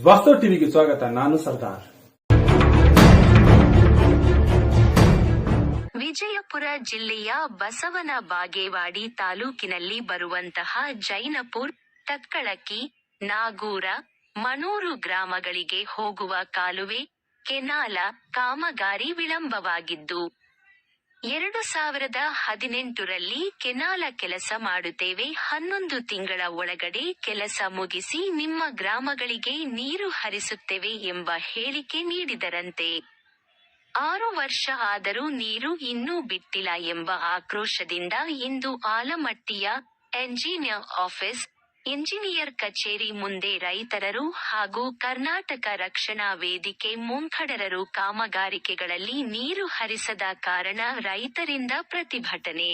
ವಾಸ್ತವ ಟಿವಿಗೆ ಸ್ವಾಗತ. ನಾನು ಸರ್ದಾರ್. ವಿಜಯಪುರ ಜಿಲ್ಲೆಯ ಬಸವನ ಬಾಗೇವಾಡಿ ತಾಲೂಕಿನಲ್ಲಿ ಬರುವಂತಹ ಜೈನಪುರ್, ತತ್ಕಳಕ್ಕಿ, ನಾಗೂರ, ಮನೂರು ಗ್ರಾಮಗಳಿಗೆ ಹೋಗುವ ಕಾಲುವೆ, ಕೆನಾಲ ಕಾಮಗಾರಿ ವಿಳಂಬವಾಗಿದ್ದು 2018ರಲ್ಲಿ ಕೆನಾಲ ಕೆಲಸ ಮಾಡುತ್ತೇವೆ, 11 ತಿಂಗಳ ಒಳಗಡೆ ಕೆಲಸ ಮುಗಿಸಿ ನಿಮ್ಮ ಗ್ರಾಮಗಳಿಗೆ ನೀರು ಹರಿಸುತ್ತೇವೆ ಎಂಬ ಹೇಳಿಕೆ ನೀಡಿದರಂತೆ. 6 ವರ್ಷ ಆದರೂ ನೀರು ಇನ್ನೂ ಬಿಟ್ಟಿಲ್ಲ ಎಂಬ ಆಕ್ರೋಶದಿಂದ ಇಂದು ಆಲಮಟ್ಟಿಯ ಎಂಜಿನಿಯರ್ ಆಫೀಸ್, ಇಂಜಿನಿಯರ್ ಕಚೇರಿ ಮುಂದೆ ರೈತರು ಹಾಗೂ ಕರ್ನಾಟಕ ರಕ್ಷಣಾ ವೇದಿಕೆ ಮುಂಖಡರರು ಕಾಮಗಾರಿಕೆಗಳಲ್ಲಿ ನೀರು ಹರಿಸದ ಕಾರಣ ರೈತರಿಂದ ಪ್ರತಿಭಟನೆ.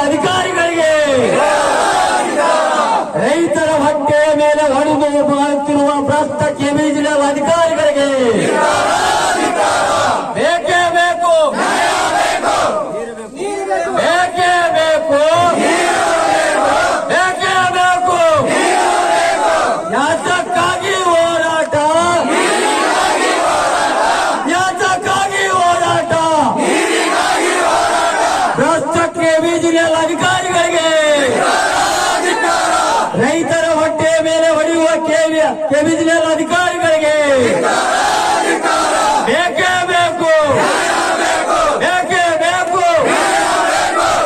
ಅಧಿಕಾರಿಗಳಿಗೆ ರೈತರ ಹೊಟ್ಟೆಯ ಮೇಲೆ ಹೊಡೆದು ಮಾಡುತ್ತಿರುವ ಭ್ರಷ್ಟ ಕೆಬಿಜಿನಲ್ ಅಧಿಕಾರಿಗಳಿಗೆ ಬೇಕೇ ಬೇಕು, ಬೇಕೇ ಬೇಕು, ಬೇಕೇ ಬೇಕು. ಯಾತಕ್ಕಾಗಿ ಹೋರಾಟ, ಯಾತಕ್ಕಾಗಿ ಹೋರಾಟ? ಭ್ರಷ್ಟ ಕೆಬಿಜಿನಲ್ ಅಧಿಕಾರಿಗಳಿಗೆ, ರೈತರ ಹೊಟ್ಟೆಯ ಮೇಲೆ ಹೊಡೆಯುವ ಕೆಬಿಜಿನಲ್ ಅಧಿಕಾರಿಗಳಿಗೆ ಬೇಕೇ ಬೇಕು, ಬೇಕೇ ಬೇಕು,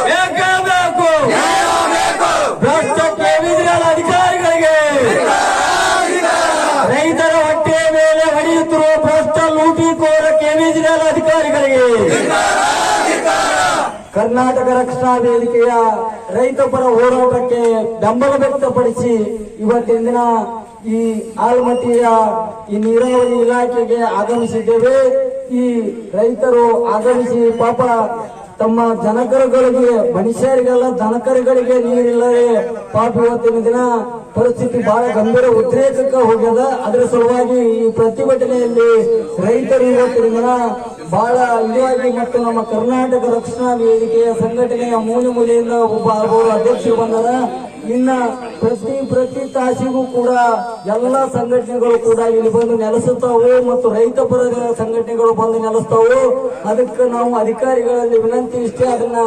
ಬೇಕೇ ಬೇಕು. ಭ್ರಷ್ಟ ಕೆಬಿಜಿನಲ್ ಅಧಿಕಾರಿಗಳಿಗೆ, ರೈತರ ಹೊಟ್ಟೆಯ ಮೇಲೆ ಹೊಡೆಯುತ್ತಿರುವ ಭ್ರಷ್ಟ ಲೂಟಿಕೋರ ಕೆಬಿಜಿನಲ್ ಅಧಿಕಾರಿಗಳಿಗೆ ಕರ್ನಾಟಕ ರಕ್ಷಣಾ ವೇದಿಕೆಯ ರೈತ ಪರ ಹೋರಾಟಕ್ಕೆ ಬೆಂಬಲ ವ್ಯಕ್ತಪಡಿಸಿ ಇವತ್ತಿನ ದಿನ ಈ ಆಲಮಟ್ಟಿಯ ಈ ನೀರಾವರಿ ಇಲಾಖೆಗೆ ಆಗಮಿಸಿದ್ದೇವೆ. ಈ ರೈತರು ಆಗಮಿಸಿ ಪಾಪ ತಮ್ಮ ಜನಕರುಗಳಿಗೆ, ಮನುಷ್ಯರಿಗೆಲ್ಲ ದನಕರುಗಳಿಗೆ ನೀರಿಲ್ಲದೆ ಪಾಪ ಇವತ್ತಿನ ದಿನ ಪರಿಸ್ಥಿತಿ ಬಹಳ ಗಂಭೀರ ಉದ್ರೇಕಕ್ಕೆ ಹೋಗ್ಯದ. ಅದರ ಸಲುವಾಗಿ ಈ ಪ್ರತಿಭಟನೆಯಲ್ಲಿ ರೈತರು ಇವತ್ತಿನ ದಿನ ಬಹಳ ಇದಾಗಿ ಮತ್ತು ನಮ್ಮ ಕರ್ನಾಟಕ ರಕ್ಷಣಾ ವೇದಿಕೆಯ ಸಂಘಟನೆಯ ಮೂಲೆಯಿಂದ ಒಬ್ಬ ಅಧ್ಯಕ್ಷರು ಬಂದರ. ಇನ್ನ ಪ್ರತಿ ತಾಸಿಗೂ ಕೂಡ ಎಲ್ಲ ಸಂಘಟನೆಗಳು ಕೂಡ ಇಲ್ಲಿ ಬಂದು ನೆಲೆಸುತ್ತಾವು ಮತ್ತು ರೈತ ಪರ ಸಂಘಟನೆಗಳು ಬಂದು ನೆಲೆಸ್ತಾವು. ಅದಕ್ಕೆ ನಾವು ಅಧಿಕಾರಿಗಳಲ್ಲಿ ವಿನಂತಿ ಇಷ್ಟೇ, ಅದನ್ನ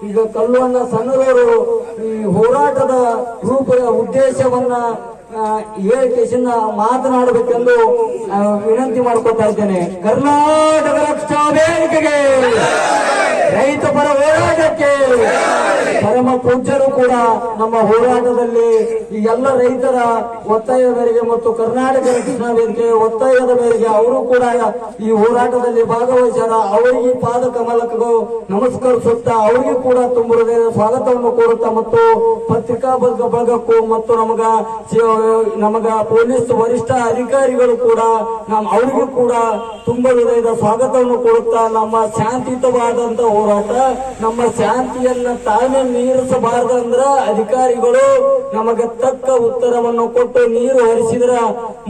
ಈಗ ಕಲ್ಲುವಣ್ಣ ಸಣ್ಣದವರು ಈ ಹೋರಾಟದ ಉದ್ದೇಶವನ್ನ ಹೇಳಿಕೆಯಿಂದ ಮಾತನಾಡಬೇಕೆಂದು ವಿನಂತಿ ಮಾಡ್ಕೊತಾ ಇದ್ದೇನೆ. ಕರ್ನಾಟಕ ರಕ್ಷಣಾ ವೇದಿಕೆಗೆ, ರೈತ ಪರ ಹೋರಾಟಕ್ಕೆ ಪರಮ ಪೂಜ್ಯರು ಕೂಡ ನಮ್ಮ ಹೋರಾಟದಲ್ಲಿ ಈ ಎಲ್ಲ ರೈತರ ಒತ್ತಾಯದ ಮೇರೆಗೆ ಮತ್ತು ಕರ್ನಾಟಕ ರಕ್ಷಣಾ ವೇದಿಕೆಯ ಒತ್ತಾಯದ ಮೇರೆಗೆ ಅವರು ಕೂಡ ಈ ಹೋರಾಟದಲ್ಲಿ ಭಾಗವಹಿಸ್ಯಾರ. ಅವರಿಗೆ ಪಾದ ಕಮಲಕ್ಕೂ ನಮಸ್ಕರಿಸುತ್ತಾ ಅವರಿಗೂ ಕೂಡ ತುಂಬ ಸ್ವಾಗತವನ್ನು ಕೋರುತ್ತಾ ಮತ್ತು ಪತ್ರಿಕಾ ಬಳಗಕ್ಕೂ ಮತ್ತು ನಮಗ ಪೊಲೀಸ್ ವರಿಷ್ಠ ಅಧಿಕಾರಿಗಳು ಕೂಡ ಅವರಿಗೂ ಕೂಡ ತುಂಬ ಹೃದಯದ ಸ್ವಾಗತವನ್ನು ಕೊಡುತ್ತಾ ನಮ್ಮ ಶಾಂತಿಯುತವಾದಂತ ಹೋರಾಟ, ನಮ್ಮ ಶಾಂತಿಯನ್ನ ತಾಳ್ಮೆ ಮೀರಿಸಬಾರದಂದ್ರ ಅಧಿಕಾರಿಗಳು ನಮಗೆ ತಕ್ಕ ಉತ್ತರವನ್ನು ಕೊಟ್ಟು ನೀರು ಹರಿಸಿದ್ರ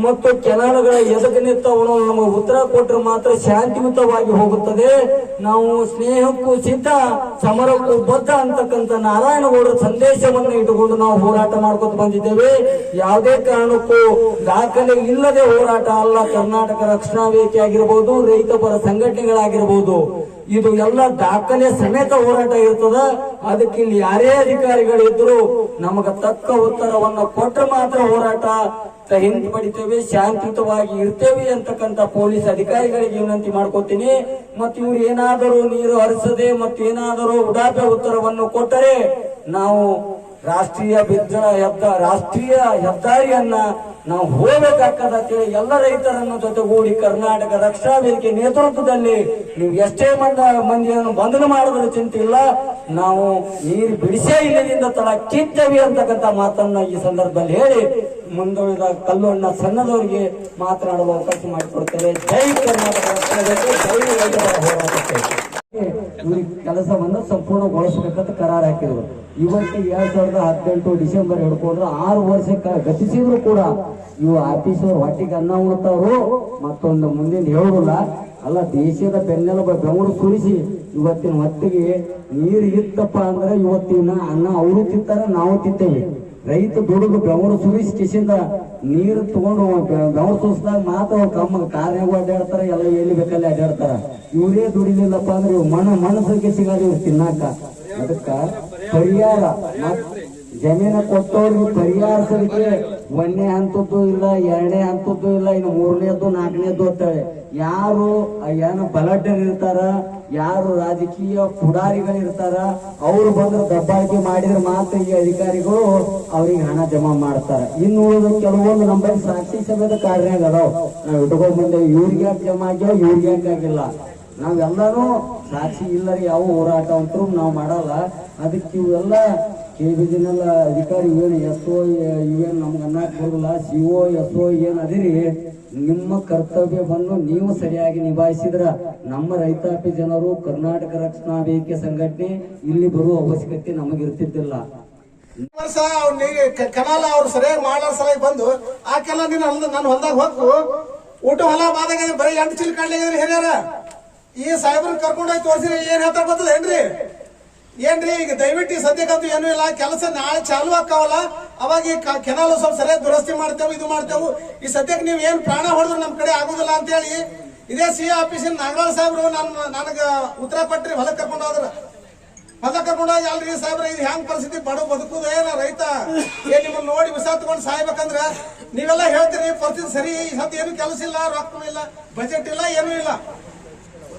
ಮತ್ತು ಕೆನಾಲ್ಗಳ ಎದಕ್ಕೆ ನಿಂತವನು ನಮಗೆ ಉತ್ತರ ಕೊಟ್ಟರೆ ಮಾತ್ರ ಶಾಂತಿಯುತವಾಗಿ ಹೋಗುತ್ತದೆ. ನಾವು ಸ್ನೇಹಕ್ಕೂ ಸಿದ್ಧ, ಸಮರಕ್ಕೂ ಬದ್ಧ ಅಂತಕ್ಕಂಥ ನಾರಾಯಣಗೌಡರ ಸಂದೇಶವನ್ನು ಇಟ್ಟುಕೊಂಡು ನಾವು ಹೋರಾಟ ಮಾಡ್ಕೊತ ಬಂದಿದ್ದೇವೆ. ಯಾವುದೇ ಕಾರಣಕ್ಕೂ ದಾಖಲೆ ಇಲ್ಲದೆ ಹೋರಾಟ ಅಲ್ಲ. ಕರ್ನಾಟಕ ರಕ್ಷಣಾ ವೇದಿಕೆ ಆಗಿರಬಹುದು, ರೈತ ಪರ ಸಂಘಟನೆಗಳಾಗಿರಬಹುದು, ಇದು ಎಲ್ಲ ದಾಖಲೆ ಸಮೇತ ಹೋರಾಟ ಇರ್ತದ. ಅದಕ್ಕೆ ಇಲ್ಲಿ ಯಾರೇ ಅಧಿಕಾರಿಗಳಿದ್ರು ನಮಗ ತಕ್ಕ ಉತ್ತರವನ್ನು ಕೊಟ್ಟರೆ ಮಾತ್ರ ಹೋರಾಟ ಹಿಂಪಡಿತೇವೆ, ಶಾಂತಿಯುತವಾಗಿ ಇರ್ತೇವೆ ಅಂತಕ್ಕಂಥ ಪೊಲೀಸ್ ಅಧಿಕಾರಿಗಳಿಗೆ ವಿನಂತಿ ಮಾಡ್ಕೋತೀನಿ. ಮತ್ತು ಇವ್ರು ಏನಾದರೂ ನೀರು ಹರಿಸದೆ ಮತ್ತು ಏನಾದರೂ ಉಡಾಫೆ ಉತ್ತರವನ್ನು ಕೊಟ್ಟರೆ ನಾವು ರಾಷ್ಟ್ರೀಯ ಹೆದ್ದಾರಿಯನ್ನ ನಾವು ಹೋಗಬೇಕಾಗ್ತದೆ. ಎಲ್ಲ ರೈತರನ್ನು ಜೊತೆಗೂಡಿ ಕರ್ನಾಟಕ ರಕ್ಷಣಾ ವೇದಿಕೆ ನೇತೃತ್ವದಲ್ಲಿ ನೀವು ಎಷ್ಟೇ ಮಂದಿಯನ್ನು ಬಂಧನ ಮಾಡಿದ್ರು ಚಿಂತೆ ಇಲ್ಲ, ನಾವು ನೀರು ಬಿಡಿಸೇ ಇಲ್ಲದಿಂದ ತಳ ಕಿತ್ತವಿ ಅಂತಕ್ಕಂಥ ಮಾತನ್ನ ಈ ಸಂದರ್ಭದಲ್ಲಿ ಹೇಳಿ ಮುಂದುವರಿದ ಕಲ್ಲಣ್ಣ ಸಣ್ಣದವರಿಗೆ ಮಾತನಾಡಲು ಅವಕಾಶ ಮಾಡಿಕೊಡ್ತೇವೆ. ಜೈ ಕರ್ನಾಟಕ ರಾಷ್ಟ್ರಕ್ಕೆ, ಜೈ ರೈತರ ಹೋರಾಟಕ್ಕೆ. ಇವ್ರಿಗೆ ಕೆಲಸವನ್ನು ಸಂಪೂರ್ಣಗೊಳಿಸಬೇಕಂತ ಕರಾರ ಹಾಕಿದ್ರು. ಇವತ್ತು 2018 ಡಿಸೆಂಬರ್ ಹಿಡ್ಕೊಂಡ್ರೆ 6 ವರ್ಷಕ್ಕೆ ಗತಿಸಿದ್ರು ಕೂಡ ಇವು ಆಫೀಸರ್ ಹೊಟ್ಟಿಗೆ ಅನ್ನ ಉಣ್ತಾವ್ರು, ಮತ್ತೊಂದು ಮುಂದಿನ ಹೇಳುದಿಲ್ಲ. ಅಲ್ಲ, ದೇಶದ ಬೆನ್ನೆಲುಬ ಬೆವರು ಸುರಿಸಿ ಇವತ್ತಿನ ಹೊತ್ತಿಗೆ ನೀರು ಇತ್ತಪ್ಪ ಅಂದ್ರೆ ಇವತ್ತಿನ ಅನ್ನ ಅವರು ತಿಂತಾರ, ನಾವು ತಿಂತೇವೆ. ರೈತ ದುಡಿದು ಬೆವರು ಸುರಿಸಿ ಕಿಸಿಂದ ನೀರು ತಗೊಂಡು ಬೆವರು ಸುರಿಸಿದಾಗ ಮಾತ್ರ ಕಮ್ಮ ಕಾರ್ಯಾಗ ಅಡ್ಡಾಡ್ತಾರ, ಎಲ್ಲ ಎಲ್ಲಿ ಬೇಕಲ್ಲಿ ಅಡ್ಡಾಡ್ತಾರ. ಇವರೇ ದುಡಿಲಿಲ್ಲಪ್ಪ ಅಂದ್ರೆ ಇವ್ ಮನಸ್ಸಿಗೆ ಸಿಗಲ್ಲ ಇವ್ರು ತಿನ್ನಾಕ. ಅದಕ್ಕ ಪರಿಹಾರ ಜಮೀನ ಕೊಟ್ಟವ್ರಿಗೆ ಪರಿಹಾರಸಲಿಕ್ಕೆ 1ನೇ ಹಂತದ್ದು ಇಲ್ಲ, 2ನೇ ಹಂತದ್ದು ಇಲ್ಲ, ಇನ್ನು 3ನೇದ್ದು 4ನೇದ್ದು ಅಂತೇಳಿ ಯಾರು ಏನು ಬಲಡ್ಡರ್ ಇರ್ತಾರ, ಯಾರು ರಾಜಕೀಯ ಪುಡಾರಿಗಳಿರ್ತಾರ, ಅವ್ರು ಬಂದ್ರೆ ದಬ್ಬಾಳಿಕೆ ಮಾಡಿದ್ರೆ ಮಾತ್ರ ಈ ಅಧಿಕಾರಿಗಳು ಅವ್ರಿಗೆ ಹಣ ಜಮಾ ಮಾಡ್ತಾರ. ಇನ್ನು ಉಳಿದ ಕೆಲವೊಂದು ನಮ್ಮಲ್ಲಿ ಸಾಕ್ಷಿ ಸಮೇತ ಕಾರ್ಯ ಅದಾವ, ನಾವ್ ಇಟ್ಕೊಂಡ್ ಬಂದೇವಿ. ಇವ್ರಿಗೆ ಯಾಕೆ ಜಮಾ ಆಗ್ಯಾವ, ಇವ್ರಿಗೆ ಯಾಕೆ ಆಗಿಲ್ಲ, ನಾವೆಲ್ಲಾನು ಸಾಕ್ಷಿ ಇಲ್ಲರಿ ಯಾವ ಹೋರಾಟ ಅಂತರೂ ನಾವು ಮಾಡಲ್ಲ. ಅದಕ್ಕೆ ಇವೆಲ್ಲ KBJNL ಅಧಿಕಾರಿ ಏನು SO ಇವೇನು ನಮ್ಗೆ ಅನ್ನಕ್ ಬರೋದಿಲ್ಲ, CO SO ಏನ್ ಅದಿರಿ, ನಿಮ್ಮ ಕರ್ತವ್ಯವನ್ನು ನೀವು ಸರಿಯಾಗಿ ನಿಭಾಯಿಸಿದ್ರ ನಮ್ಮ ರೈತಾಪಿ ಜನರು ಕರ್ನಾಟಕ ರಕ್ಷಣಾ ವೇದಿಕೆ ಸಂಘಟನೆ ಇಲ್ಲಿ ಬರುವ ಅವಶ್ಯಕತೆ ನಮಗಿರ್ತಿದ್ದಿಲ್ಲ. ವರ್ಷ ಕೆನಾಲ್ ಅವ್ರು ಸರಿಯಾಗಿ ಮಾಡೋ ಸಲಹೆ ಬಂದು ಆಕೆಲ್ಲ ನೀನು ನನ್ನ ಹೊಲದಾಗ ಹೋಗ್ತು ಊಟ ಹೊಲ ಬಾದಾಗ ಬರೀ 8 ಚೀಲ ಕಾಡ್ಲಿದ್ರಿ ಹಿರಿಯರ. ಈ ಸಾಹೇಬ್ರನ್ನ ಕರ್ಕೊಂಡೋಗಿ ತೋರಿಸಿರಿ, ಏನ್ ಹೇಳ್ತಾ ಬರ್ತದ ಏನ್ರಿ ಈಗ ದಯವಿಟ್ಟು ಸದ್ಯಕ್ಕಂತೂ ಏನೂ ಇಲ್ಲ, ಕೆಲಸ ನಾಳೆ ಚಾಲು ಆಕಾವಲ್ಲ, ಅವಾಗ ಈ ಕೆನಾಲ್ ಸ್ವಲ್ಪ ಸರಿಯಾಗಿ ದುರಸ್ತಿ ಮಾಡ್ತೇವೆ, ಇದು ಮಾಡ್ತೇವೆ. ಈ ಸದ್ಯಕ್ಕೆ ನೀವು ಏನ್ ಪ್ರಾಣ ಹೊಡೆದ್ರು ನಮ್ ಕಡೆ ಆಗುದಿಲ್ಲ ಅಂತ ಹೇಳಿ ಇದೇ CA ಆಫೀಸಿನ ನಾಗರಾಜ್ ಸಾಹೇಬ್ರು ನನಗ ಉತ್ತರ ಕೊಟ್ರಿ. ಹೊಲಕ್ ಕರ್ಕೊಂಡೋದ್ರ ಕರ್ಕೊಂಡೋಗಿ ಅಲ್ರಿ ಸಾಹೇಬ್ರ ಇದು ಹೆಂಗ್ ಪರಿಸ್ಥಿತಿ, ಬಡ ಬದುಕುದು ಏನ ರೈತ ಏನ್ ನಿಮ್ಮನ್ನ ನೋಡಿ ವಿಷ ತಗೊಂಡು ಸಾಯ್ಬೇಕಂದ್ರ ನೀವೆಲ್ಲ ಹೇಳ್ತೀರಿ ಪರಿಸ್ಥಿತಿ ಸರಿ, ಈ ಸದ್ಯ ಏನು ಕೆಲಸ ಇಲ್ಲ, ರೊಕ್ಕ ಇಲ್ಲ, ಬಜೆಟ್ ಇಲ್ಲ, ಏನೂ ಇಲ್ಲ.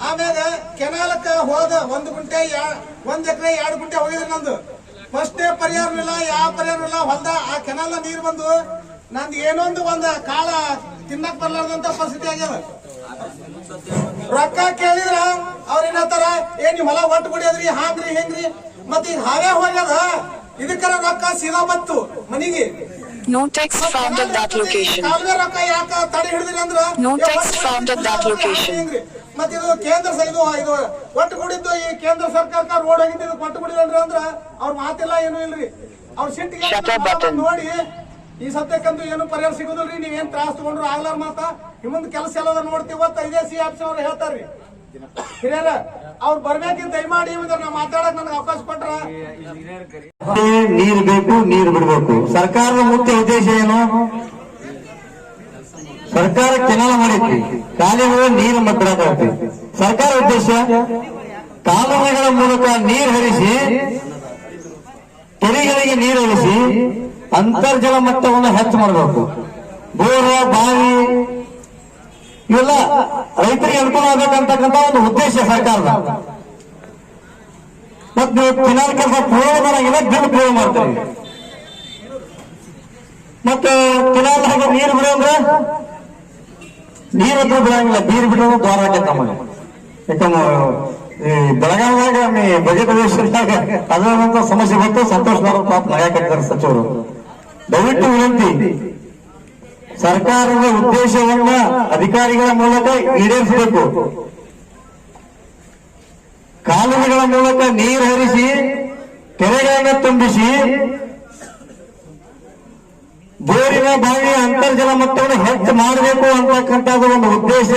ಆಮ್ಯಾಗ ಕೆನಾಲಕ್ಕ ಹೋದ 1 ಗುಂಟೆ 1 ಎಕರೆ 2 ಗುಂಟೆ ಹೋಗಿದ್ರಿ ನಂದು. ಫಸ್ಟ್ ಪರಿಹಾರ ಇಲ್ಲ, ಯಾವ ಪರಿಹಾರ ಇಲ್ಲ. ಹೊಲ್ದ ಆ ಕೆನಾಲ್ ನೀರ್ ಬಂದು ನಂದು ಏನೊಂದು ಕಾಳ ತಿನ್ನಕ್ ಬರ್ಲಾರ್ದಂತ ಪರಿಸ್ಥಿತಿ ಆಗ್ಯದ. ರೊಕ್ಕ ಕೇಳಿದ್ರ ಅವ್ರ ಏನಂತಾರ, ನೀವ್ ಹೊಲ ಒಟ್ಟು ಕುಡಿಯೋದ್ರಿ, ಹಾಂಗ್ರಿ ಹೆಂಗ್ರಿ, ಮತ್ ಈಗ ಹಾವೇ ಹೋಗ್ಯದ, ಇದಕ್ಕರ ರೊಕ್ಕ ಸೀದಾ ಬತ್ತು ಮನಿಗೆ. No text found at that location. ಕಾಲುವೆ ರೊಕ್ಕ ಯಾಕ ತಡೆ ಹಿಡಿದ್ರಿ ಅಂದ್ರ No text found at that location. ಮತ್ ಇದು ಕೇಂದ್ರ ಇದು ಒಟ್ಟು ಕುಡಿದ್ದು ಈ ಕೇಂದ್ರ ಸರ್ಕಾರಕ್ಕ ರೋಡ್ ಆಗಿದ್ದು ಒಟ್ಟು ಕುಡಿದ್ರಿ ಅಂದ್ರ ಅವ್ರ ಮಾತಿಲ್ಲ, ಏನು ಇಲ್ರಿ. ಅವ್ರ ಸಿಟ್ಟಿಗೆ ನೋಡಿ ಈ ಸದ್ಯಕ್ಕಂತೂ ಏನು ಪರಿಹಾರ ಸಿಗುದಿಲ್ರಿ, ನೀವೇನ್ ತ್ರಾಸ ತಗೊಂಡ್ರು ಆಗ್ಲಾರ ಮಾತ ನಿಮ್ಮಂದ್ ಕೆಲಸ ಎಲ್ಲ ನೋಡ್ತೀವಿ. ಇದೇ CA ಆಫೀಸ್ ಅವ್ರು ಹೇಳ್ತಾರ್ರಿ ಹಿರಿಯರ, ಅವ್ರು ಬರ್ಬೇಕಿಂತ ದಯಮಾಡಿ ನಾವು ಮಾತಾಡಕ್ ನನಗೆ ಅವಕಾಶ ಕೊಟ್ರ. ನೀರು ಬೇಕು, ನೀರು ಬಿಡಬೇಕು. ಸರ್ಕಾರದ ಮುಖ್ಯ ಉದ್ದೇಶ ಏನು? ಸರ್ಕಾರ ಕೆನಾಲ್ ಮಾಡೈತಿ, ಕಾಲುವೆಗಳ ನೀರು ಮಟ್ಟರಾಗತ್ತೆ. ಸರ್ಕಾರ ಉದ್ದೇಶ ಕಾಲುವೆಗಳ ಮೂಲಕ ನೀರು ಹರಿಸಿ, ಕೆರೆಗಳಿಗೆ ನೀರು ಹರಿಸಿ ಅಂತರ್ಜಲ ಮಟ್ಟವನ್ನು ಹೆಚ್ಚು ಮಾಡಬೇಕು. ಬೋರ ಬಾವಿ ಇವೆಲ್ಲ ರೈತರಿಗೆ ಅನುಕೂಲ ಆಗ್ಬೇಕಂತಕ್ಕಂಥ ಒಂದು ಉದ್ದೇಶ ಸರ್ಕಾರದ. ಮತ್ ನೀವು ಕೆನಾಲ್ ಕೆಲಸ ಪೂರ್ಣ ಮಾಡಂಗಿಲ್ಲ, ದುಡ್ಡು ಪೂರ್ಣ ಮಾಡ್ತಾರೆ. ಮತ್ತ ಕೆನಾಲ್ ಹಾಗೆ ನೀರು ಬಿಡೋದ್ರ ನೀರು ಹತ್ರ ಬಿಡಂಗಿಲ್ಲ, ನೀರು ಬಿಡೋದು ದ್ವಾರ ಹಾಕೈತೆ ನಮಗೆ. ಯಾಕಂದ್ರೆ ಈ ಬೆಳಗಾವಿದಾಗ ಬಜೆಟ್ ಅಧಿವೇಶನದಾಗ ಅದರಂತ ಸಮಸ್ಯೆ ಬಂತು. ಸಂತೋಷ್ ಪಾಪ ನಗಾಕಟ್ಟಿದ್ದಾರೆ ಸಚಿವರು. ದಯವಿಟ್ಟು ವಿನಂತಿ, ಸರ್ಕಾರದ ಉದ್ದೇಶವನ್ನ ಅಧಿಕಾರಿಗಳ ಮೂಲಕ ಈಡೇರಿಸಬೇಕು. ಕಾಲುವೆಗಳ ಮೂಲಕ ನೀರು ಹರಿಸಿ, ಕೆರೆಗಳನ್ನ ತುಂಬಿಸಿ, ಬೋರಿನ ಬಾವಿಯ ಅಂತರ್ಜಲ ಮಟ್ಟವನ್ನು ಹೆಚ್ಚು ಮಾಡಬೇಕು ಅಂತಕ್ಕಂಥದ್ದು ಒಂದು ಉದ್ದೇಶ